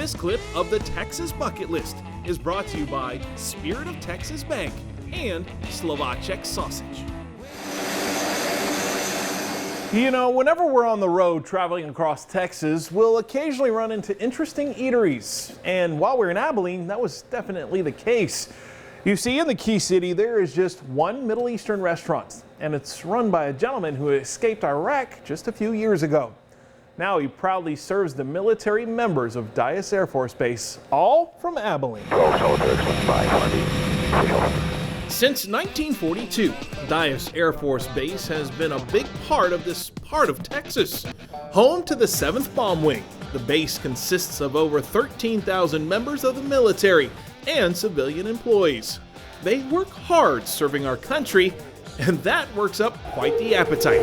This clip of the Texas Bucket List is brought to you by Spirit of Texas Bank and Slovacek Sausage. You know, whenever we're on the road traveling across Texas, we'll occasionally run into interesting eateries. And while we're in Abilene, that was definitely the case. You see, in the Key City, there is just one Middle Eastern restaurant, and it's run by a gentleman who escaped Iraq just a few years ago. Now he proudly serves the military members of Dyess Air Force Base, all from Abilene. Since 1942, Dyess Air Force Base has been a big part of this part of Texas. Home to the 7th Bomb Wing, the base consists of over 13,000 members of the military and civilian employees. They work hard serving our country, and that works up quite the appetite.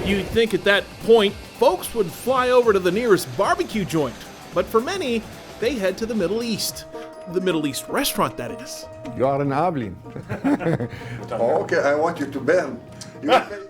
You'd think at that point, folks would fly over to the nearest barbecue joint, but for many, they head to the Middle East. The Middle East restaurant, that is. You are in Abilene. Okay, I want you to bend.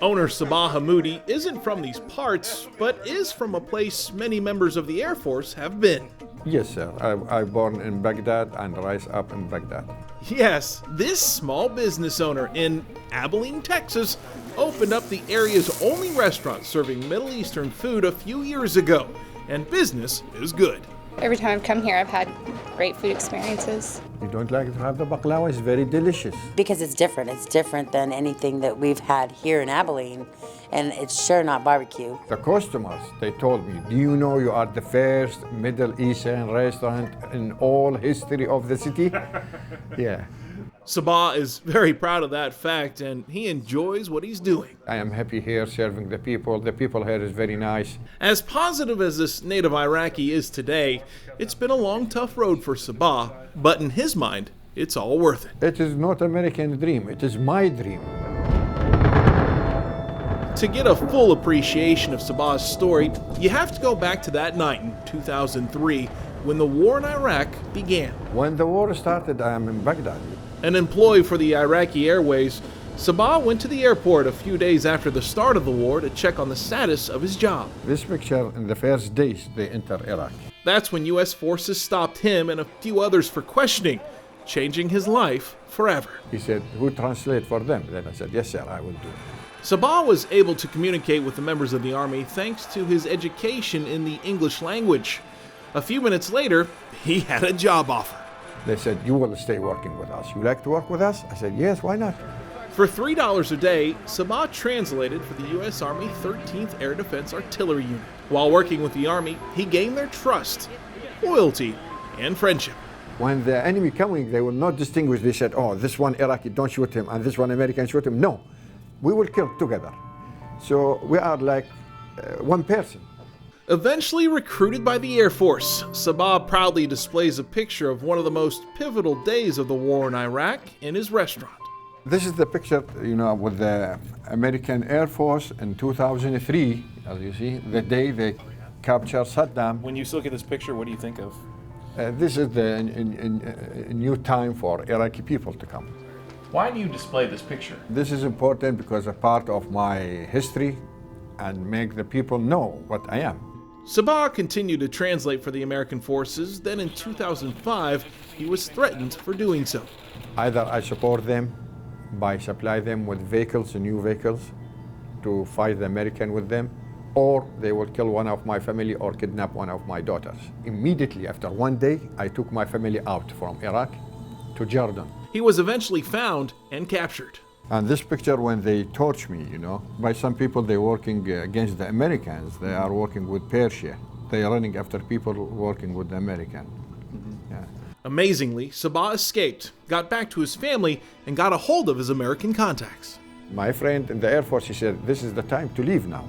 Owner Sabah Hamoudi isn't from these parts, but is from a place many members of the Air Force have been. Yes, sir. I born in Baghdad and rise up in Baghdad. Yes, this small business owner in Abilene, Texas, opened up the area's only restaurant serving Middle Eastern food a few years ago, and business is good. Every time I've come here, I've had great food experiences. You don't like to have the baklava? It's very delicious. Because it's different. It's different than anything that we've had here in Abilene, and it's sure not barbecue. The customers, they told me, do you know you are the first Middle Eastern restaurant in all history of the city? Yeah. Sabah is very proud of that fact, and he enjoys what he's doing. I am happy here serving the people. The people here is very nice. As positive as this native Iraqi is today, it's been a long, tough road for Sabah, but in his mind, it's all worth it. It is not American dream. It is my dream. To get a full appreciation of Sabah's story, you have to go back to that night in 2003 when the war in Iraq began. When the war started, I am in Baghdad. An employee for the Iraqi Airways, Sabah went to the airport a few days after the start of the war to check on the status of his job. This picture, in the first days they enter Iraq. That's when U.S. forces stopped him and a few others for questioning, changing his life forever. He said, who translate for them? Then I said, yes, sir, I will do it. Sabah was able to communicate with the members of the Army thanks to his education in the English language. A few minutes later, he had a job offer. They said, you will stay working with us. You like to work with us? I said, yes, why not? For $3 a day, Sabah translated for the U.S. Army 13th Air Defense Artillery Unit. While working with the Army, he gained their trust, loyalty, and friendship. When the enemy coming, they will not distinguish. They said, oh, this one Iraqi, don't shoot him, and this one American, shoot him. No, we will kill together. So we are like one person. Eventually recruited by the Air Force, Sabah proudly displays a picture of one of the most pivotal days of the war in Iraq in his restaurant. This is the picture, you know, with the American Air Force in 2003, as you see, the day they captured Saddam. When you look at this picture, what do you think of? This is the new time for Iraqi people to come. Why do you display this picture? This is important because a part of my history and make the people know what I am. Sabah continued to translate for the American forces, then in 2005, he was threatened for doing so. Either I support them by supply them with vehicles, new vehicles, to fight the American with them, or they will kill one of my family or kidnap one of my daughters. Immediately after one day, I took my family out from Iraq to Jordan. He was eventually found and captured. And this picture, when they torch me, you know, by some people, they're working against the Americans. They are working with Persia. They are running after people working with the American. Yeah. Amazingly, Sabah escaped, got back to his family, and got a hold of his American contacts. My friend in the Air Force, he said, this is the time to leave now.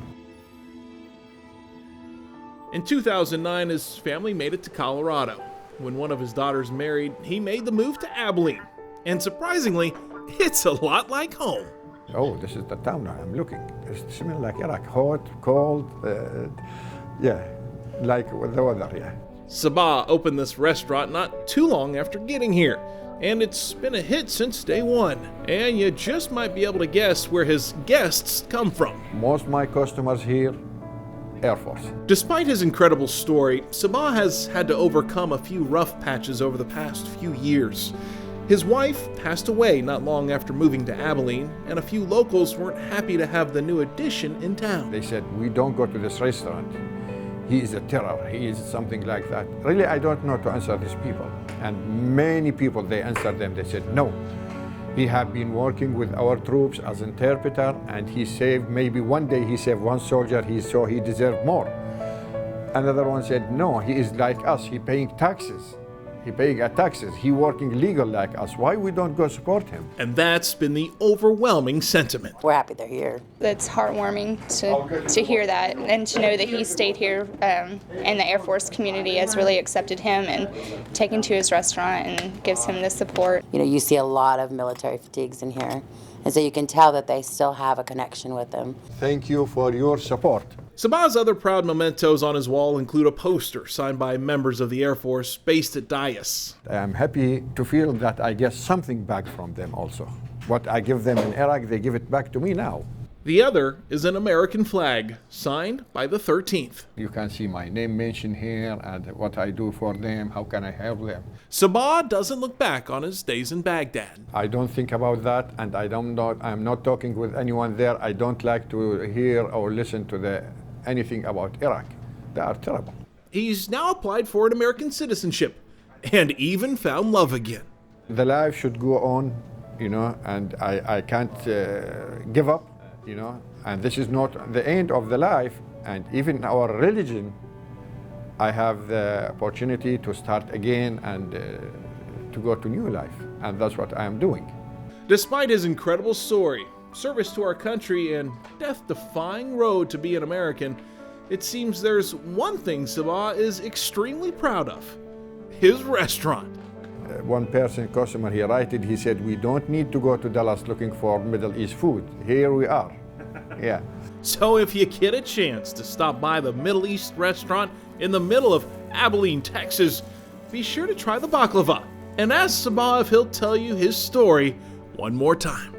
In 2009, his family made it to Colorado. When one of his daughters married, he made the move to Abilene. And surprisingly, it's a lot like home. Oh, this is the town now. I'm looking. It's similar like Iraq. Hot, cold, yeah, like with the weather, yeah. Sabah opened this restaurant not too long after getting here, and it's been a hit since day one. And you just might be able to guess where his guests come from. Most of my customers here, Air Force. Despite his incredible story, Sabah has had to overcome a few rough patches over the past few years. His wife passed away not long after moving to Abilene, and a few locals weren't happy to have the new addition in town. They said, we don't go to this restaurant. He is a terror. He is something like that. Really, I don't know to answer these people. And many people, they answered them. They said, no. He had been working with our troops as interpreter, and he saved, maybe one day he saved one soldier, so he deserved more. Another one said, no, he is like us. He paying taxes. He paying taxes. He working legal like us. Why we don't go support him? And that's been the overwhelming sentiment. We're happy they're here. It's heartwarming to hear that and to know that he stayed here, and the Air Force community has really accepted him and taken to his restaurant and gives him the support. You know, you see a lot of military fatigues in here, and so you can tell that they still have a connection with them. Thank you for your support. Sabah's other proud mementos on his wall include a poster signed by members of the Air Force based at Dyess. I am happy to feel that I get something back from them also. What I give them in Iraq, they give it back to me now. The other is an American flag, signed by the 13th. You can see my name mentioned here and what I do for them, how can I help them. Sabah doesn't look back on his days in Baghdad. I don't think about that, and I'm not talking with anyone there. I don't like to hear or listen to anything about Iraq. They are terrible. He's now applied for an American citizenship and even found love again. The life should go on, and I can't give up, and this is not the end of the life. And even our religion, I have the opportunity to start again and to go to new life, and that's what I am doing. Despite his incredible story, service to our country, and death-defying road to be an American, it seems there's one thing Sabah is extremely proud of: his restaurant. One customer, he said, we don't need to go to Dallas looking for Middle East food. Here we are. Yeah. So if you get a chance to stop by the Middle East restaurant in the middle of Abilene, Texas, be sure to try the baklava and ask Sabah if he'll tell you his story one more time.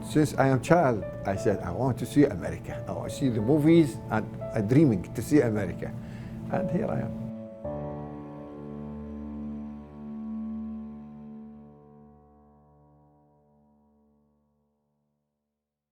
Since I am a child, I said, I want to see America. I want to see the movies, and I'm dreaming to see America. And here I am.